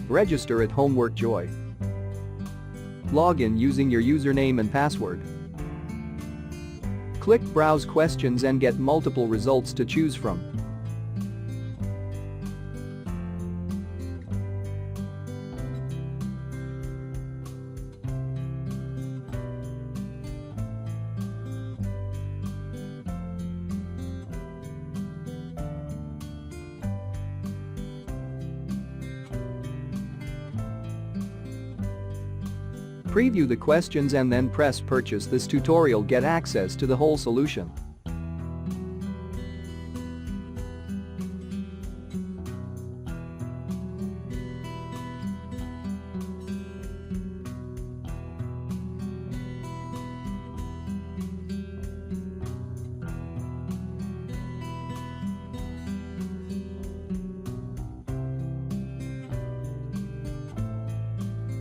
Register at Homework Joy. Log in using your username and password. Click Browse Questions and get multiple results to choose from. Preview the questions and then press Purchase. This tutorial get access to the whole solution.